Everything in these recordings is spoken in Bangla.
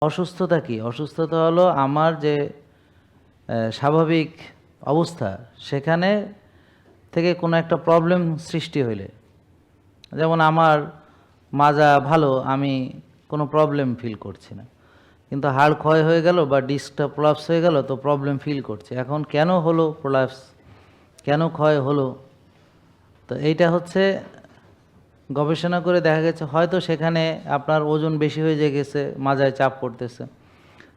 অসুস্থতা কি? অসুস্থতা হলো আমার যে স্বাভাবিক অবস্থা সেখানে থেকে কোনো একটা প্রবলেম সৃষ্টি হইলে, যেমন আমার মাজা ভালো, আমি কোনো প্রবলেম ফিল করছি না, কিন্তু হাড় ক্ষয় হয়ে গেল বা ডিস্কটা প্রলাপস হয়ে গেল, তো প্রবলেম ফিল করছে। এখন কেন হলো প্রলাপস, কেন ক্ষয় হলো, তো এইটা হচ্ছে গবেষণা করে দেখা গেছে হয়তো সেখানে আপনার ওজন বেশি হয়ে গেছে, মাজায় চাপ পড়তেছে।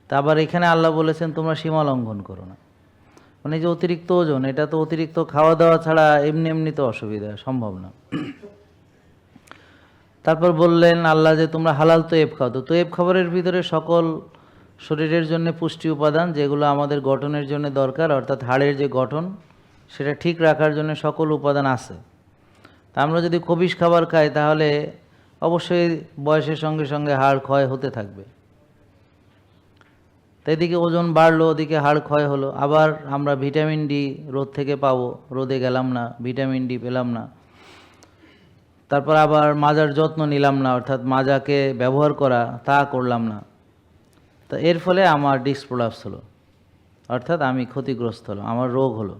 তা আবার এখানে আল্লাহ বলেছেন তোমরা সীমা লঙ্ঘন করো না। মানে যে অতিরিক্ত ওজন, এটা তো অতিরিক্ত খাওয়া দাওয়া ছাড়া এমনি এমনি তো অসুবিধা সম্ভব না। তারপর বললেন আল্লাহ যে তোমরা হালাল তৈব খাও। তো তৈব খাবারের ভিতরে সকল শরীরের জন্য পুষ্টি উপাদান যেগুলো আমাদের গঠনের জন্য দরকার, অর্থাৎ হাড়ের যে গঠন সেটা ঠিক রাখার জন্য সকল উপাদান আছে। তা আমরা যদি খবিশ খাবার খাই তাহলে অবশ্যই বয়সের সঙ্গে সঙ্গে হাড় ক্ষয় হতে থাকবে। তো এদিকে ওজন বাড়লো, ওদিকে হাড় ক্ষয় হলো। আবার আমরা ভিটামিন ডি রোদ থেকে পাবো, রোদে গেলাম না, ভিটামিন ডি পেলাম না। তারপর আবার মাজার যত্ন নিলাম না, অর্থাৎ মাজাকে ব্যবহার করা তা করলাম না। তো এর ফলে আমার ডিস্ক প্রলাপস হলো, অর্থাৎ আমি ক্ষতিগ্রস্ত হলাম, আমার রোগ হলো।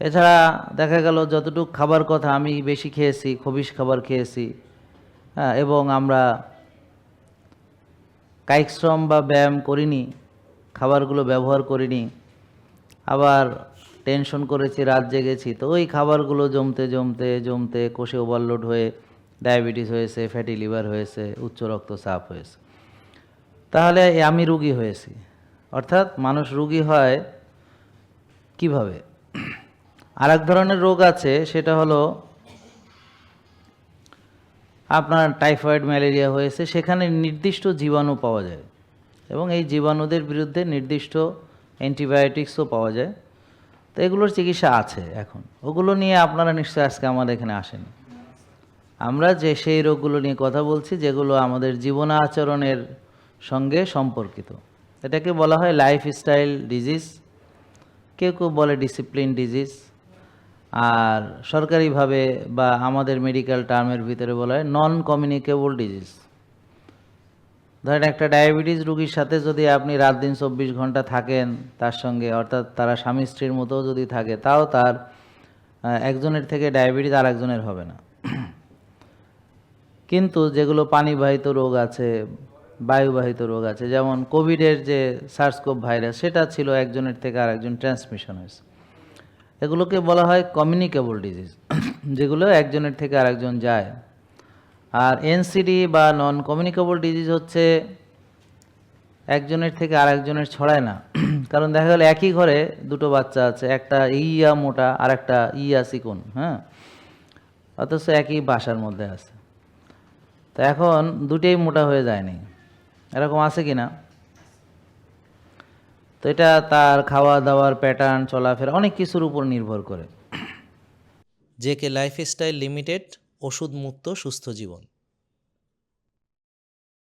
এছাড়া দেখা গেল যতটুকু খাবার কথা আমি বেশি খেয়েছি, খবিশ খাবার খেয়েছি, হ্যাঁ, এবং আমরা কায়িক শ্রম বা ব্যায়াম করিনি, খাবারগুলো ব্যবহার করিনি, আবার টেনশন করেছি, রাত জেগেছি, তো ওই খাবারগুলো জমতে জমতে জমতে কোষে ওভারলোড হয়ে ডায়াবেটিস হয়েছে, ফ্যাটি লিভার হয়েছে, উচ্চ রক্তচাপ হয়েছে। তাহলে আমি রুগী হয়েছি। অর্থাৎ মানুষ রুগী হয় কিভাবে? আর এক ধরনের রোগ আছে, সেটা হলো আপনার টাইফয়েড, ম্যালেরিয়া হয়েছে, সেখানে নির্দিষ্ট জীবাণু পাওয়া যায় এবং এই জীবাণুদের বিরুদ্ধে নির্দিষ্ট অ্যান্টিবায়োটিক্সও পাওয়া যায়। তো এগুলোর চিকিৎসা আছে এখন, ওগুলো নিয়ে আপনারা নিশ্চয়ই আজকে আমাদের এখানে আসেন। আমরা যে সেই রোগগুলো নিয়ে কথা বলছি যেগুলো আমাদের জীবন আচরণের সঙ্গে সম্পর্কিত। এটাকে বলা হয় লাইফস্টাইল ডিজিজ, কেউ কেউ বলে ডিসিপ্লিন ডিজিজ, আর সরকারিভাবে বা আমাদের মেডিকেল টার্মের ভিতরে বলা হয় নন কমিউনিকেবল ডিজিজ। ধরেন একটা ডায়াবেটিস রুগীর সাথে যদি আপনি রাত দিন 24 ঘন্টা থাকেন তার সঙ্গে, অর্থাৎ তারা স্বামী স্ত্রীর মতো যদি থাকে, তাও তার একজনের থেকে ডায়াবেটিস আর একজনের হবে না। কিন্তু যেগুলো পানিবাহিত রোগ আছে, বায়ুবাহিত রোগ আছে, যেমন কোভিডের যে সার্সকোভ ভাইরাস, সেটা ছিল একজনের থেকে আরেকজন ট্রান্সমিশন হয়েছে। এগুলোকে বলা হয় কমিউনিকেবল ডিজিজ, যেগুলো একজনের থেকে আরেকজন যায়। আর এনসিডি বা নন কমিউনিকেবল ডিজিজ হচ্ছে একজনের থেকে আরেকজনের ছড়ায় না। কারণ দেখা গেল একই ঘরে দুটো বাচ্চা আছে, একটা ইয়া মোটা আর একটা ইয়া চিকন, হ্যাঁ, অথচ একই বাসার মধ্যে আছে। তো এখন দুটেই মোটা হয়ে যায়নি, এরকম আছে কি না? তো এটা তার খাওয়া দাওয়ার প্যাটার্ন, চলাফেরা, অনেক কিছুর উপর নির্ভর করে। জেকে লাইফস্টাইল লিমিটেড, ওষুধ মুক্ত সুস্থ জীবন।